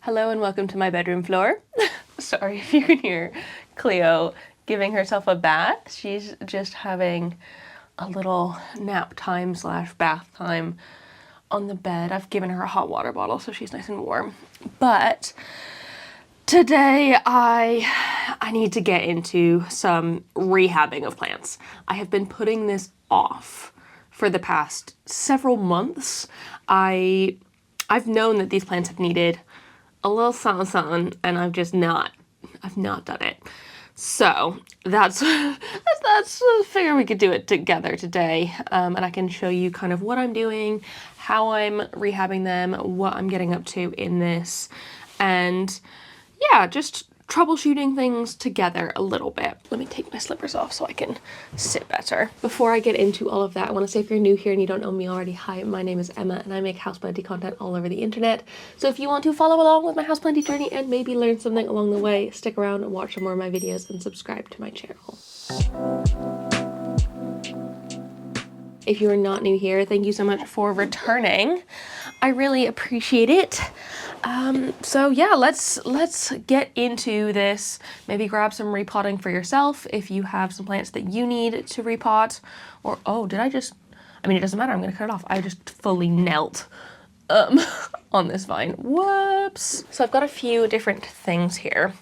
Hello and welcome to my bedroom floor. Sorry if you can hear Cleo giving herself a bath. She's just having a little nap time / bath time on the bed. I've given her a hot water bottle so she's nice and warm. But today I need to get into some rehabbing of plants. I have been putting this off for the past several months. I've known that these plants have needed a little something, and I've not done it. So that's figure we could do it together today, and I can show you kind of what I'm doing, how I'm rehabbing them, what I'm getting up to in this, and yeah, just troubleshooting things together a little bit. Let me take my slippers off so I can sit better. Before I get into all of that, I want to say if you're new here and you don't know me already, hi, my name is Emma and I make houseplanty content all over the internet. So if you want to follow along with my houseplanty journey and maybe learn something along the way, stick around and watch some more of my videos and subscribe to my channel. If you are not new here, thank you so much for returning. I really appreciate it. So yeah, let's get into this. Maybe grab some repotting for yourself if you have some plants that you need to repot. Or, oh, it doesn't matter, I'm gonna cut it off. I just fully knelt on this vine. Whoops. So I've got a few different things here.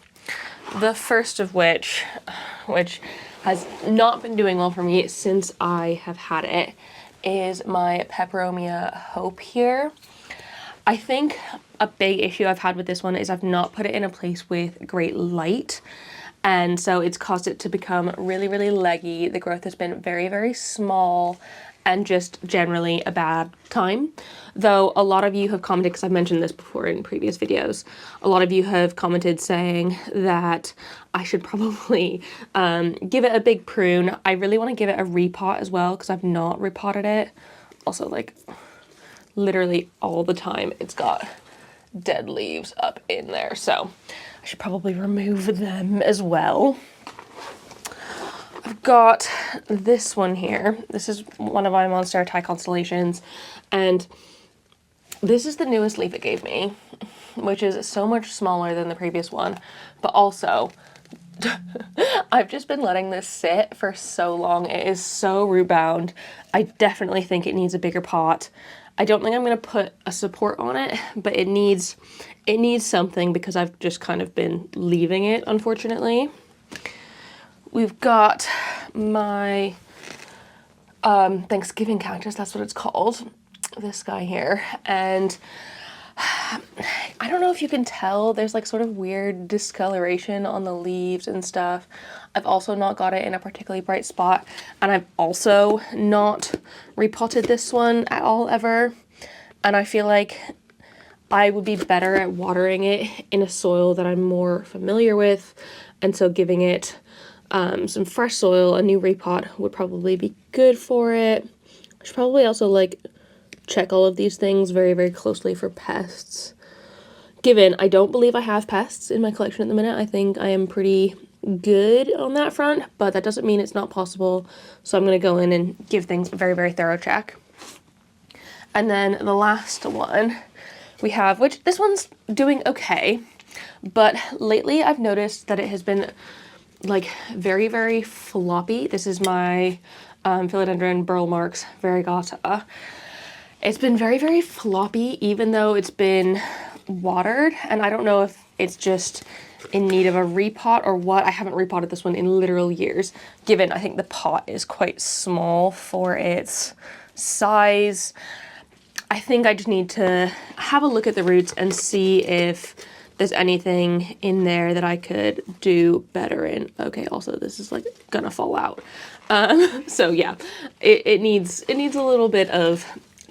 The first of which has not been doing well for me since I have had it, is my Peperomia Hope here. I think a big issue I've had with this one is I've not put it in a place with great light, and so it's caused it to become really, really leggy. The growth has been very, very small and just generally a bad time. Though a lot of you have commented, because I've mentioned this before in previous videos, a lot of you have commented saying that I should probably give it a big prune. I really want to give it a repot as well, because I've not repotted it. Also, like, literally all the time it's got dead leaves up in there, so I should probably remove them as well. I've got this one here. This is one of my Monstera Thai constellations, and this is the newest leaf it gave me, which is so much smaller than the previous one, but also I've just been letting this sit for so long. It is so root bound. I definitely think it needs a bigger pot. I don't think I'm going to put a support on it, but it needs something because I've just kind of been leaving it, unfortunately. We've got my Thanksgiving cactus, that's what it's called, this guy here, and I don't know if you can tell, there's like sort of weird discoloration on the leaves and stuff. I've also not got it in a particularly bright spot, and I've also not repotted this one at all ever, and I feel like I would be better at watering it in a soil that I'm more familiar with, and so giving it some fresh soil, a new repot would probably be good for it. I should probably also like check all of these things very, very closely for pests. Given I don't believe I have pests in my collection at the minute, I think I am pretty good on that front, but that doesn't mean it's not possible. So I'm going to go in and give things a very, very thorough check. And then the last one we have, which this one's doing okay, but lately I've noticed that it has been like very, very floppy. This is my Philodendron Burl Marks Variegata. It's been very, very floppy, even though it's been watered, and I don't know if it's just in need of a repot or what. I haven't repotted this one in literal years, given I think the pot is quite small for its size. I think I just need to have a look at the roots and see if there's anything in there that I could do better in. Okay, also this is like gonna fall out. So yeah, it needs a little bit of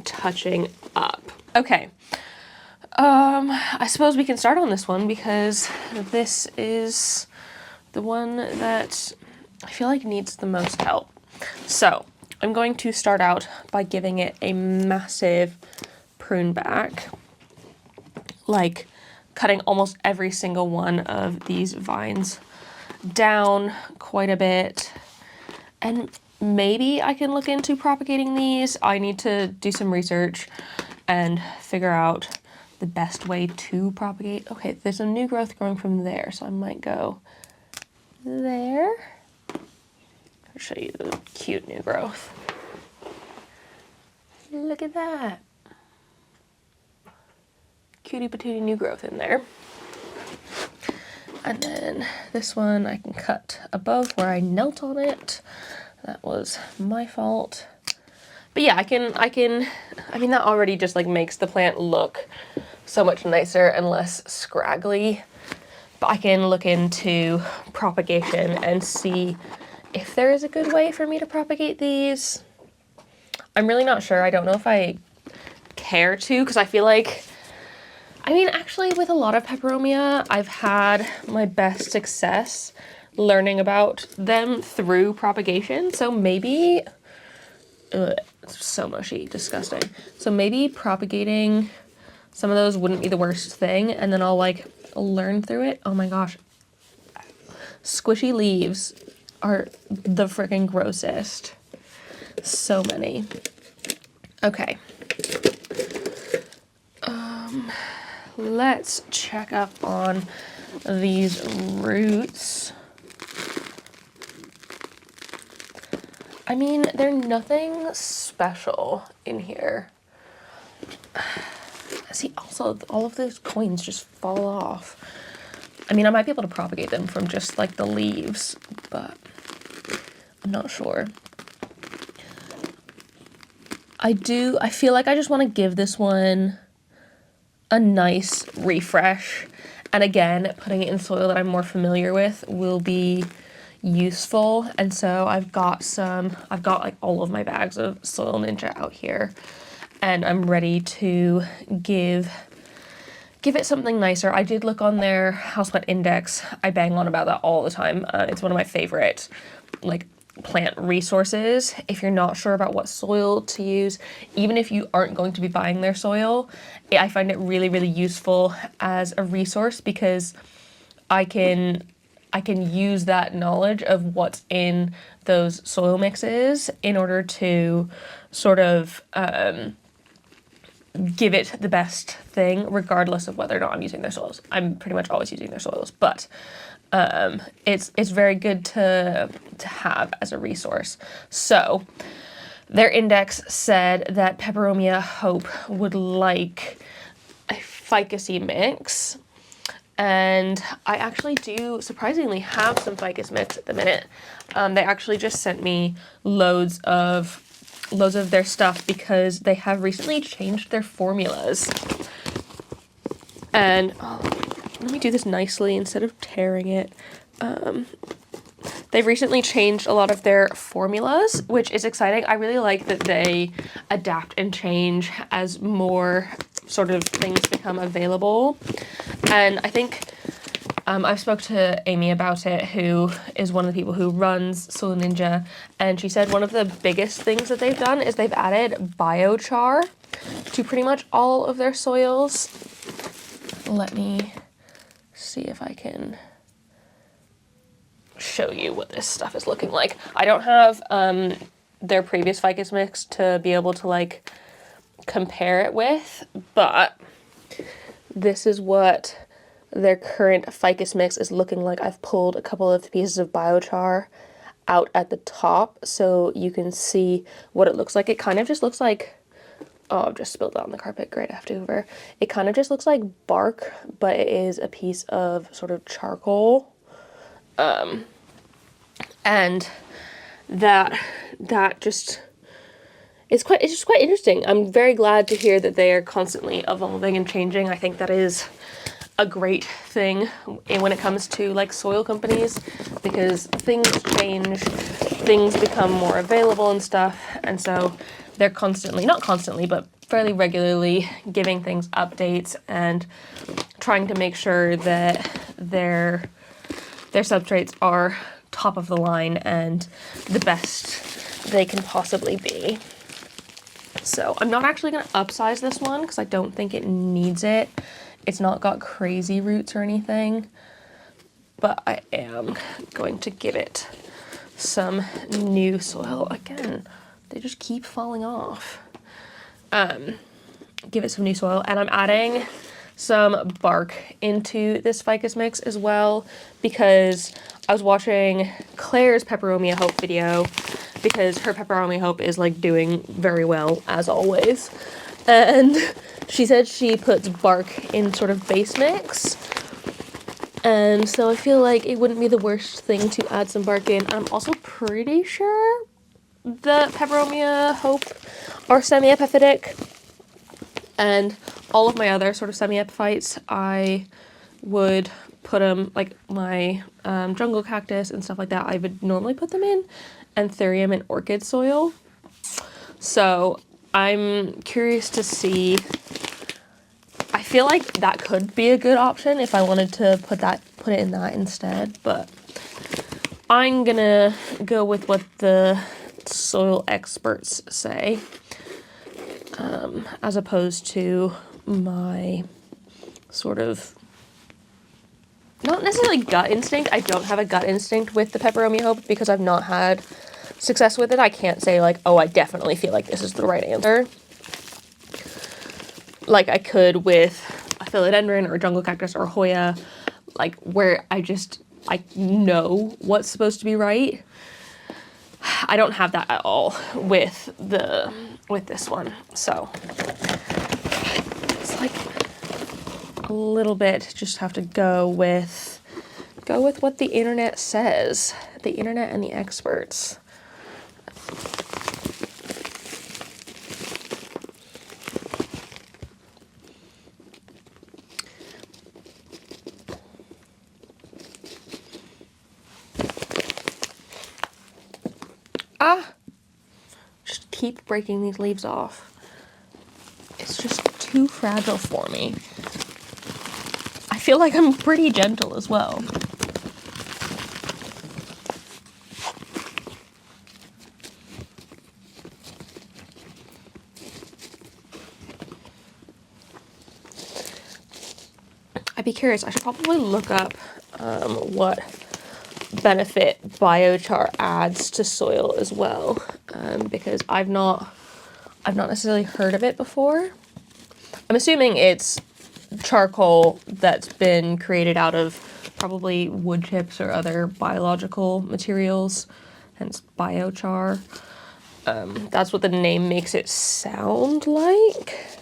touching up. Okay, I suppose we can start on this one because this is the one that I feel like needs the most help. So I'm going to start out by giving it a massive prune back, like cutting almost every single one of these vines down quite a bit. And maybe I can look into propagating these. I need to do some research and figure out the best way to propagate. Okay, there's some new growth growing from there, so I might go there. I'll show you the cute new growth. Look at that. Cutie patootie new growth in there. And then this one I can cut above where I knelt on it. That was my fault. But yeah, I mean, that already just like makes the plant look so much nicer and less scraggly. But I can look into propagation and see if there is a good way for me to propagate these. I'm really not sure. I don't know if I care to, because I feel like, I mean, actually with a lot of peperomia, I've had my best success learning about them through propagation. So maybe, it's so mushy, disgusting. So maybe propagating some of those wouldn't be the worst thing, and then I'll like learn through it. Oh my gosh. Squishy leaves are the freaking grossest. So many. Okay. Let's check up on these roots. I mean, they're nothing special in here. See, also, all of those coins just fall off. I mean, I might be able to propagate them from just, like, the leaves, but I'm not sure. I feel like I just want to give this one a nice refresh. And again, putting it in soil that I'm more familiar with will be useful. And so I've got like all of my bags of Soil Ninja out here, and I'm ready to give it something nicer. I did look on their houseplant index. I bang on about that all the time. It's one of my favorite like plant resources. If you're not sure about what soil to use, even if you aren't going to be buying their soil, I find it really, really useful as a resource, because I can use that knowledge of what's in those soil mixes in order to sort of give it the best thing, regardless of whether or not I'm using their soils. I'm pretty much always using their soils, but it's very good to have as a resource. So their index said that Peperomia Hope would like a ficusy mix, and I actually do surprisingly have some ficus mix at the minute. They actually just sent me loads of their stuff because they have recently changed their formulas. And let me do this nicely instead of tearing it. They've recently changed a lot of their formulas, which is exciting. I really like that they adapt and change as more sort of things become available. And I think I've spoke to Amy about it, who is one of the people who runs Soil Ninja, and she said one of the biggest things that they've done is they've added biochar to pretty much all of their soils. Let me see if I can show you what this stuff is looking like. I don't have their previous ficus mix to be able to like compare it with, but this is what their current ficus mix is looking like. I've pulled a couple of pieces of biochar out at the top so you can see what it looks like. It kind of just looks like, oh, I've just spilled it on the carpet. Great, I have to hoover. It kind of just looks like bark, but it is a piece of sort of charcoal. And that just, it's just quite interesting. I'm very glad to hear that they are constantly evolving and changing. I think that is a great thing when it comes to like soil companies, because things change, things become more available and stuff, and so they're constantly, not constantly, but fairly regularly giving things updates and trying to make sure that their substrates are top of the line and the best they can possibly be. So I'm not actually going to upsize this one because I don't think it needs it. It's not got crazy roots or anything, but I am going to give it some new soil. Again, they just keep falling off. Give it some new soil, and I'm adding some bark into this ficus mix as well, because I was watching Claire's Peperomia Hope video, because her Peperomia Hope is like doing very well as always. And she said she puts bark in sort of base mix. And so I feel like it wouldn't be the worst thing to add some bark in. I'm also pretty sure the Peperomia Hope are semi-epiphytic. And all of my other sort of semi-epiphytes, I would put them, like my jungle cactus and stuff like that, I would normally put them in anthurium and orchid soil. So I'm curious to see. I feel like that could be a good option if I wanted to put it in that instead, but I'm gonna go with what the soil experts say, as opposed to my sort of, not necessarily gut instinct. I don't have a gut instinct with the Peperomia Hope because I've not had success with it. I can't say like, oh, I definitely feel like this is the right answer, like I could with a philodendron or a jungle cactus or a Hoya, like where I know what's supposed to be right. I don't have that at all with this one. So it's like a little bit, just have to go with what the internet says, the internet and the experts. Just keep breaking these leaves off. It's just too fragile for me. I feel like I'm pretty gentle as well. I'd be curious. I should probably look up what benefit biochar adds to soil as well, because I've not necessarily heard of it before. I'm assuming it's charcoal that's been created out of probably wood chips or other biological materials, hence biochar. That's what the name makes it sound like.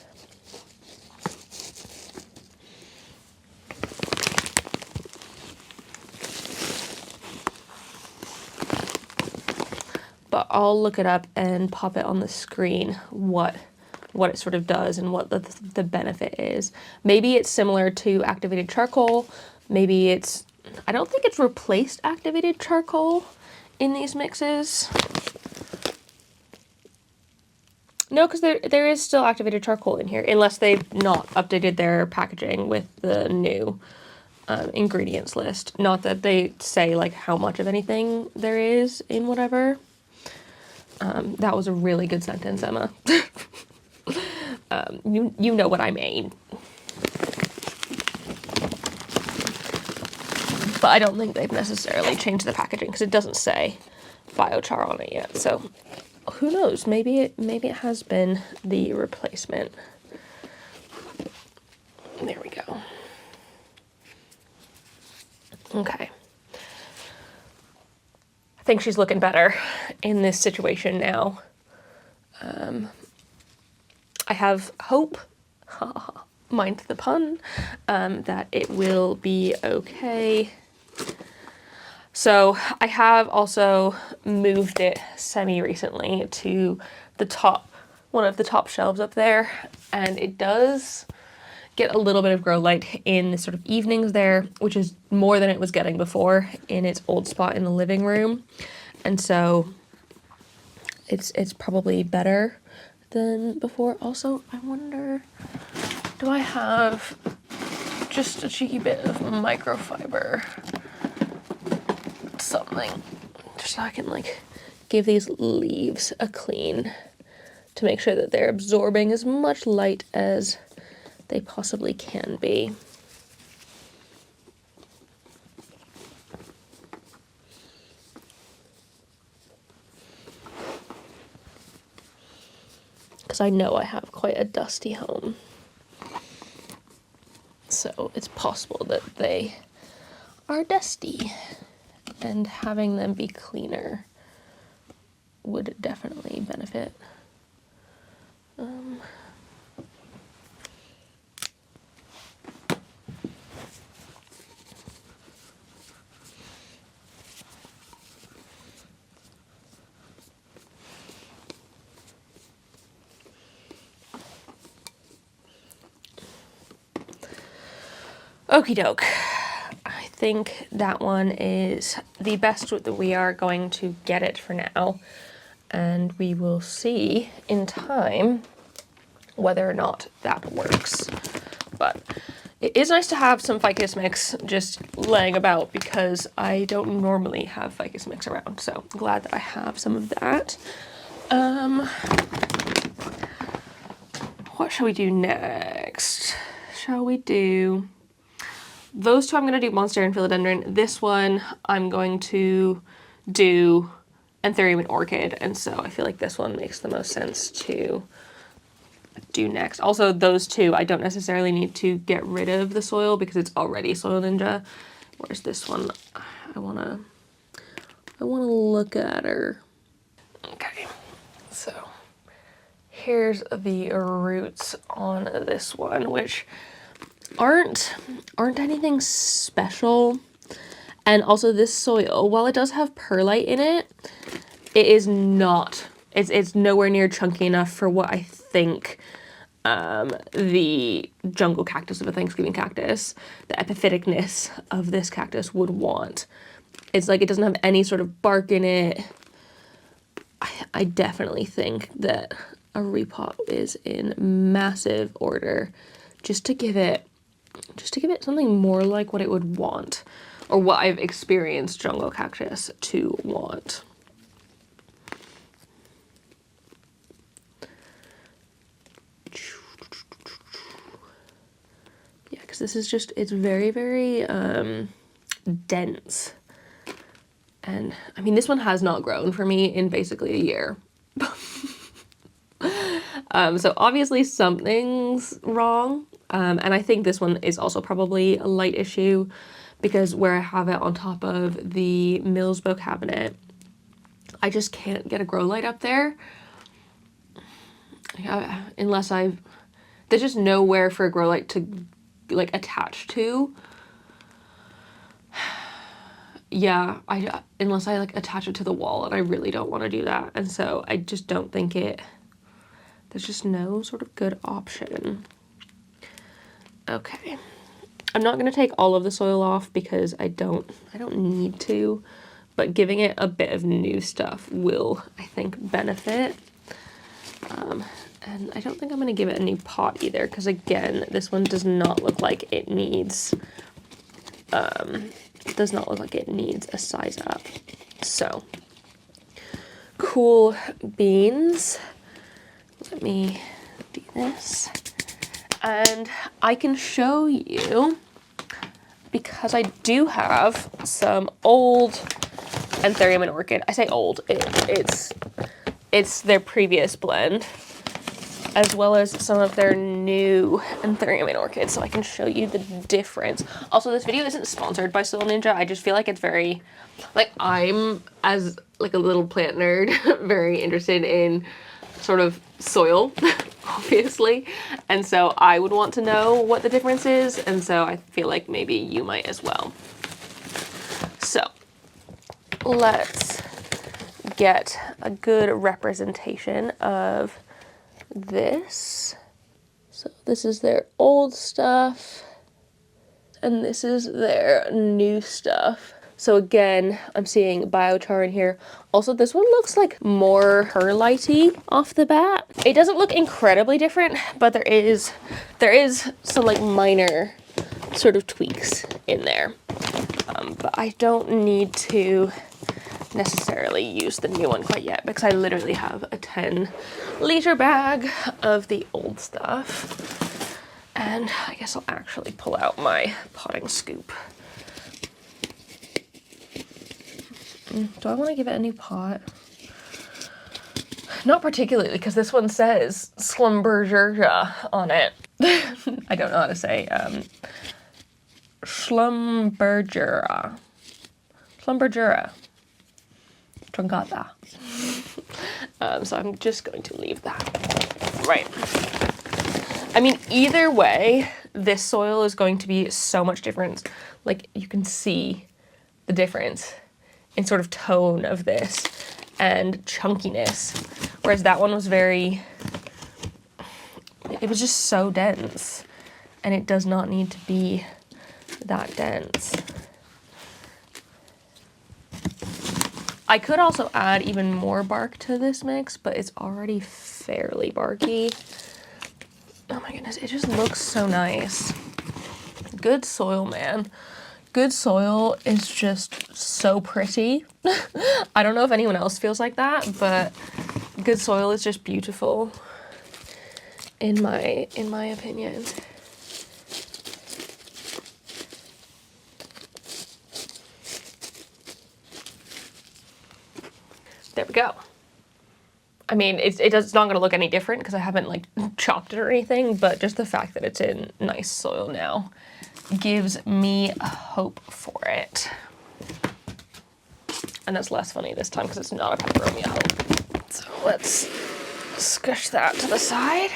But I'll look it up and pop it on the screen, what it sort of does and what the benefit is. Maybe it's similar to activated charcoal. Maybe it's, I don't think it's replaced activated charcoal in these mixes. No, because there is still activated charcoal in here, unless they've not updated their packaging with the new ingredients list. Not that they say like how much of anything there is in whatever. That was a really good sentence, Emma. You know what I mean. But I don't think they've necessarily changed the packaging because it doesn't say biochar on it yet. So who knows? Maybe it has been the replacement. There we go. Okay. I think she's looking better in this situation now. I have hope, mind the pun, that it will be okay. So I have also moved it semi-recently to the top, one of the top shelves up there, and it does get a little bit of grow light in the sort of evenings there, which is more than it was getting before in its old spot in the living room. And so it's probably better than before. Also, I wonder, do I have just a cheeky bit of microfiber? Something. Just so I can like give these leaves a clean to make sure that they're absorbing as much light as they possibly can be. Because I know I have quite a dusty home. So it's possible that they are dusty, and having them be cleaner would definitely benefit. Okie doke. I think that one is the best that we are going to get it for now, and we will see in time whether or not that works. But it is nice to have some ficus mix just laying about because I don't normally have ficus mix around, so I'm glad that I have some of that. What shall we do next? Shall we do... Those two I'm going to do Monstera and Philodendron. This one I'm going to do Anthurium and Orchid, and so I feel like this one makes the most sense to do next. Also, those two, I don't necessarily need to get rid of the soil because it's already Soil Ninja, whereas this one, I wanna look at her. Okay, so here's the roots on this one, which aren't anything special. And also this soil, while it does have perlite in it, it is not, it's nowhere near chunky enough for what I think the jungle cactus of a Thanksgiving cactus, the epiphyticness of this cactus would want. It's like it doesn't have any sort of bark in it. I definitely think that a repot is in massive order just to give it something more like what it would want, or what I've experienced jungle cactus to want. Yeah, because this is just, it's very, very dense. And I mean, this one has not grown for me in basically a year. So obviously something's wrong. And I think this one is also probably a light issue because where I have it on top of the Millsbow cabinet, I just can't get a grow light up there. Unless there's just nowhere for a grow light to like attach to. Yeah, unless I like attach it to the wall, and I really don't want to do that. And so I just don't think there's just no sort of good option. Okay, I'm not going to take all of the soil off because I don't need to, but giving it a bit of new stuff will, I think, benefit. And I don't think I'm going to give it a new pot either because, again, this one does not look like it needs, a size up. So, cool beans. Let me do this. And I can show you, because I do have some old Anthurium and Orchid. I say old, it's their previous blend, as well as some of their new Anthurium and Orchid, so I can show you the difference. Also, this video isn't sponsored by Soil Ninja. I just feel like it's very, like, I'm, as like a little plant nerd, very interested in sort of soil, obviously, and so I would want to know what the difference is, and so I feel like maybe you might as well. So let's get a good representation of this. So this is their old stuff, and this is their new stuff. So again, I'm seeing biochar in here. Also, this one looks like more perlite-y off the bat. It doesn't look incredibly different, but there is some like minor sort of tweaks in there. But I don't need to necessarily use the new one quite yet because I literally have a 10-liter bag of the old stuff. And I guess I'll actually pull out my potting scoop. Do I want to give it a new pot? Not particularly, because this one says Slumbergerja on it. I don't know how to say Schlumbergera. Truncata. So I'm just going to leave that. Right. I mean, either way, this soil is going to be so much different. Like, you can see the difference in sort of tone of this and chunkiness. Whereas that one was it was just so dense. And it does not need to be that dense. I could also add even more bark to this mix, but it's already fairly barky. Oh my goodness, it just looks so nice. Good soil, man. Good soil is just so pretty. I don't know if anyone else feels like that, but good soil is just beautiful in my opinion. There we go. I mean, it's not going to look any different because I haven't like chopped it or anything, but just the fact that it's in nice soil now gives me hope for it. And that's less funny this time because it's not a peperomia hope. So let's squish that to the side.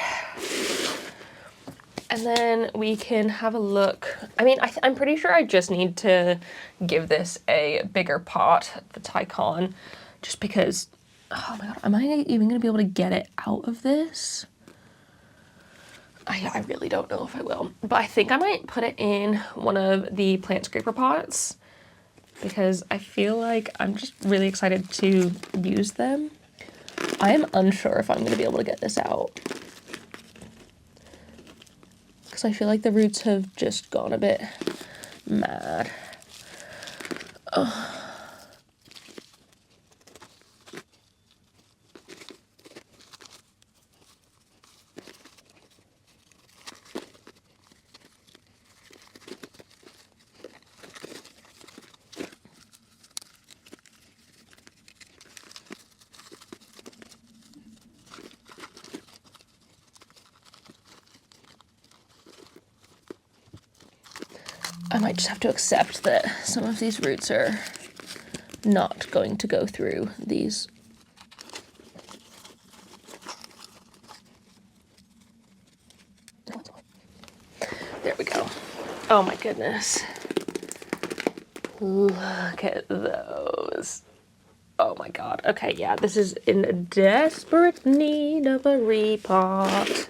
And then we can have a look. I mean, I'm pretty sure I just need to give this a bigger pot, the Tycon, just because, oh my god, am I even gonna be able to get it out of this? I really don't know if I will, but I think I might put it in one of the plant scraper pots because I feel like I'm just really excited to use them. I am unsure if I'm gonna be able to get this out because I feel like the roots have just gone a bit mad. Oh. I might just have to accept that some of these roots are not going to go through these. There we go. Oh my goodness. Look at those. Oh my god. Okay, yeah, this is in desperate need of a repot.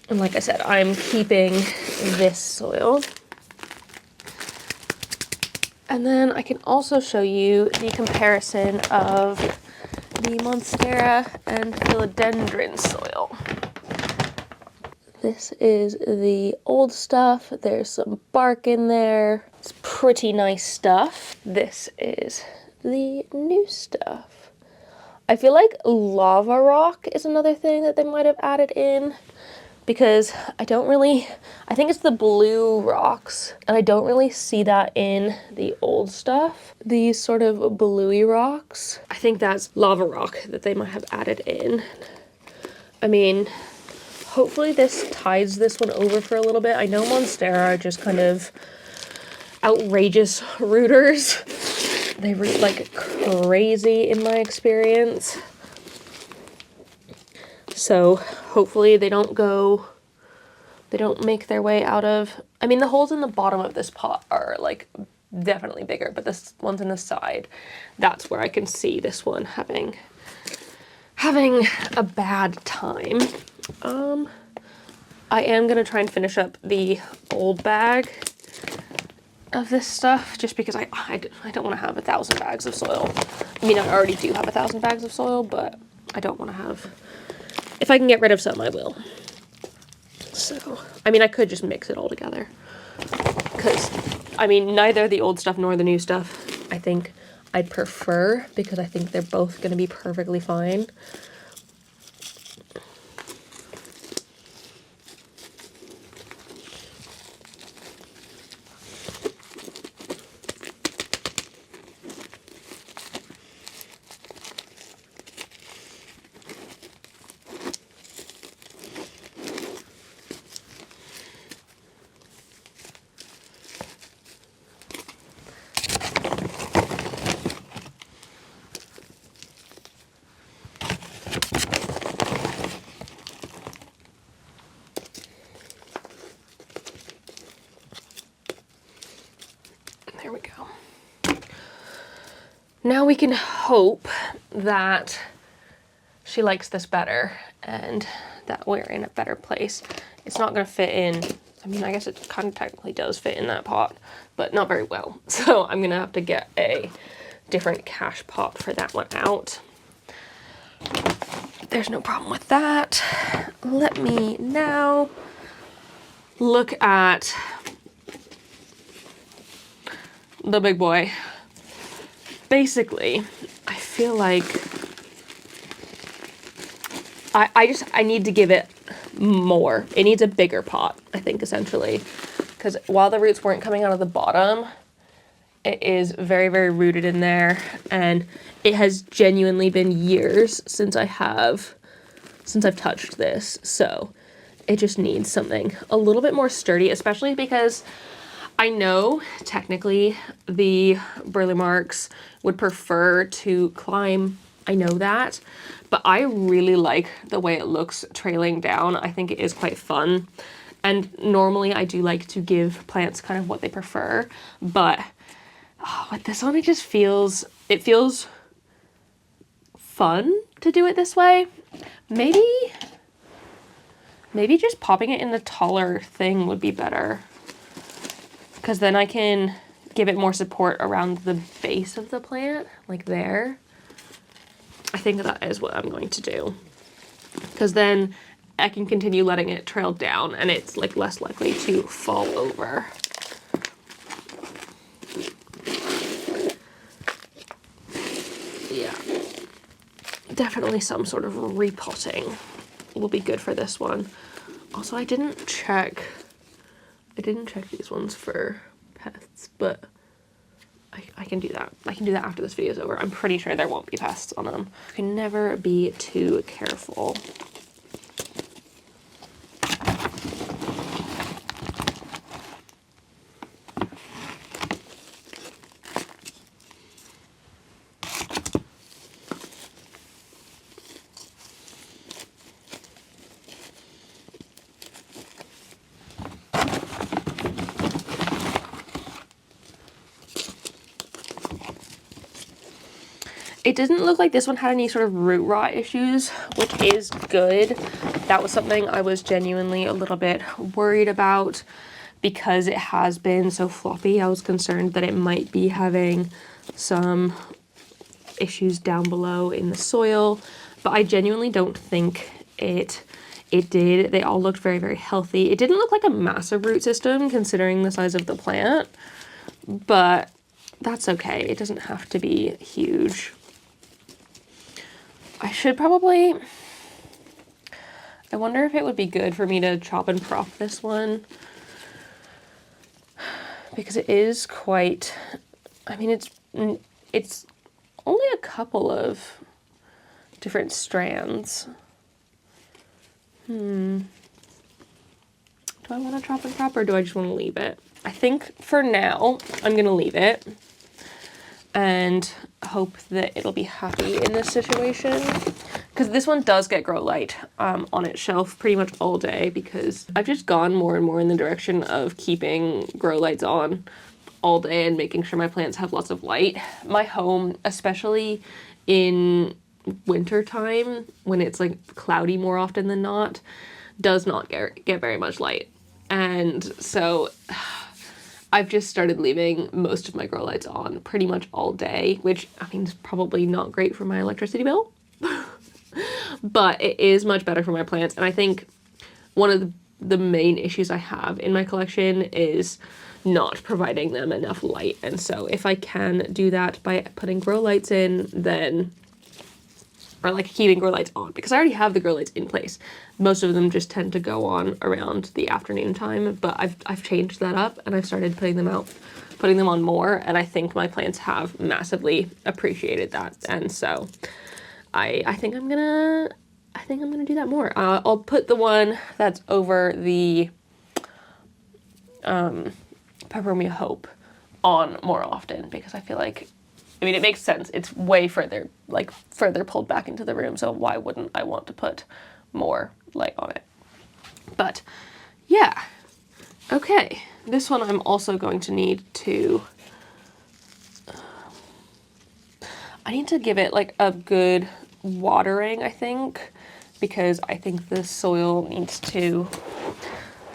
And like I said, I'm keeping this soil. And then I can also show you the comparison of the Monstera and philodendron soil. This is the old stuff. There's some bark in there. It's pretty nice stuff. This is the new stuff. I feel like lava rock is another thing that they might have added in, because I think it's the blue rocks, and I don't really see that in the old stuff. These sort of bluey rocks, I think that's lava rock that they might have added in. I mean, hopefully this tides this one over for a little bit. I know Monstera are just kind of outrageous rooters. They root like crazy in my experience. So hopefully they don't make their way out of, I mean, the holes in the bottom of this pot are like definitely bigger, but this one's in the side. That's where I can see this one having a bad time. I am gonna try and finish up the old bag of this stuff just because I don't want to have 1,000 bags of soil. I mean, I already do have 1,000 bags of soil, but I don't want to have, if I can get rid of some, I will. So, I mean, I could just mix it all together because, I mean, neither the old stuff nor the new stuff I think I'd prefer, because I think they're both going to be perfectly fine. There we go. Now we can hope that she likes this better and that we're in a better place. It's not gonna fit in, I mean, I guess it kind of technically does fit in that pot, but not very well. So I'm gonna have to get a different cache pot for that one out. There's no problem with that. Let me now look at the big boy. Basically, I feel like I need to give it more. It needs a bigger pot, I think, essentially. Because while the roots weren't coming out of the bottom, it is very, very rooted in there. And it has genuinely been years since I've touched this. So it just needs something a little bit more sturdy, especially because I know technically the Burle Marx would prefer to climb. I know that, but I really like the way it looks trailing down. I think it is quite fun. And normally I do like to give plants kind of what they prefer, but with this one, it feels fun to do it this way. Maybe just popping it in the taller thing would be better, because then I can give it more support around the base of the plant, like there. I think that is what I'm going to do, because then I can continue letting it trail down and it's like less likely to fall over. Yeah, definitely some sort of repotting will be good for this one. Also, I didn't check these ones for pests, but I can do that. I can do that after this video is over. I'm pretty sure there won't be pests on them. You can never be too careful. It didn't look like this one had any sort of root rot issues, which is good. That was something I was genuinely a little bit worried about because it has been so floppy. I was concerned that it might be having some issues down below in the soil, but I genuinely don't think it did. They all looked very, very healthy. It didn't look like a massive root system considering the size of the plant, but that's okay. It doesn't have to be huge. I should probably, I wonder if it would be good for me to chop and prop this one, because it is quite, I mean, it's only a couple of different strands. Do I want to chop and prop or do I just want to leave it? I think for now, I'm going to leave it and hope that it'll be happy in this situation, because this one does get grow light on its shelf pretty much all day, because I've just gone more and more in the direction of keeping grow lights on all day and making sure my plants have lots of light. My home, especially in winter time when it's like cloudy more often than not, does not get very much light, and so I've just started leaving most of my grow lights on pretty much all day, which I mean is probably not great for my electricity bill, but it is much better for my plants. And I think one of the main issues I have in my collection is not providing them enough light. And so if I can do that by putting grow lights in, then, or like keeping grow lights on, because I already have the grow lights in place. Most of them just tend to go on around the afternoon time, but I've changed that up and I've started putting them on more, and I think my plants have massively appreciated that. And so I think I'm gonna do that more. I'll put the one that's over the Peperomia Hope on more often, because I feel like, I mean, it makes sense. It's way further pulled back into the room, so why wouldn't I want to put more light on it? But yeah, okay. This one I'm also going to need to I need to give it like a good watering, I think, because I think the soil needs to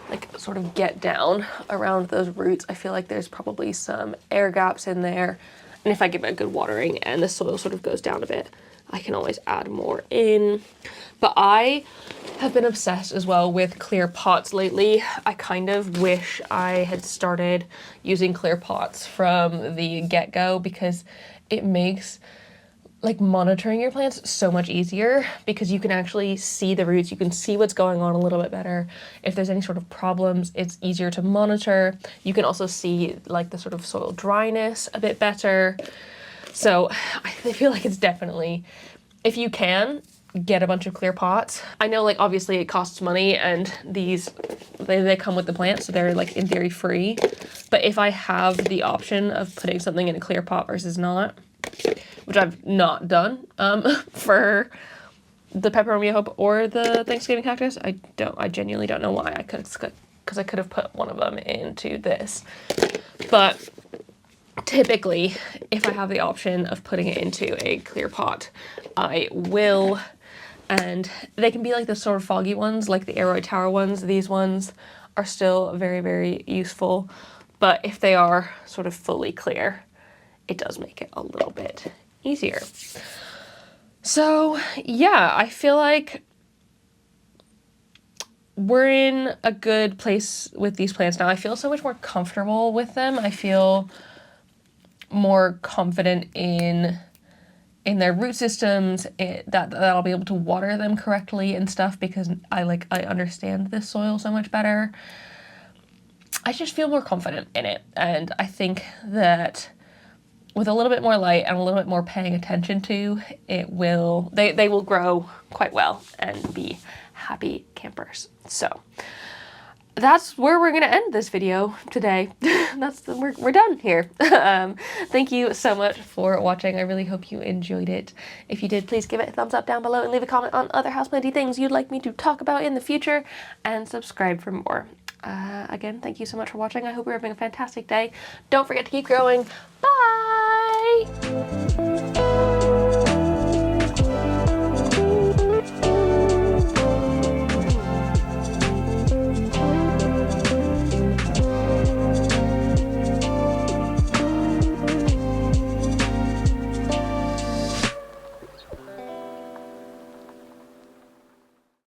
like sort of get down around those roots. I feel like there's probably some air gaps in there. And if I give it a good watering and the soil sort of goes down a bit, I can always add more in. But I have been obsessed as well with clear pots lately. I kind of wish I had started using clear pots from the get-go, because it makes like monitoring your plants so much easier, because you can actually see the roots, you can see what's going on a little bit better. If there's any sort of problems, it's easier to monitor. You can also see like the sort of soil dryness a bit better. So I feel like it's definitely, if you can, get a bunch of clear pots. I know like obviously it costs money, and these, they come with the plant, so they're like in theory free. But if I have the option of putting something in a clear pot versus not, which I've not done for the pepperoni hope or the Thanksgiving cactus, I genuinely don't know why. Because I could have put one of them into this. But typically, if I have the option of putting it into a clear pot, I will. And they can be like the sort of foggy ones, like the aeroid tower ones. These ones are still very, very useful. But if they are sort of fully clear, it does make it a little bit easier. So yeah, I feel like we're in a good place with these plants now. I feel so much more comfortable with them. I feel more confident in their root systems, that I'll be able to water them correctly and stuff, because I understand this soil so much better. I just feel more confident in it, and I think that with a little bit more light and a little bit more paying attention to, it will, they will grow quite well and be happy campers. So that's where we're gonna end this video today. We're done here. Thank you so much for watching. I really hope you enjoyed it. If you did, please give it a thumbs up down below and leave a comment on other houseplanty things you'd like me to talk about in the future, and subscribe for more. Again, thank you so much for watching. I hope you're having a fantastic day. Don't forget to keep growing. Bye!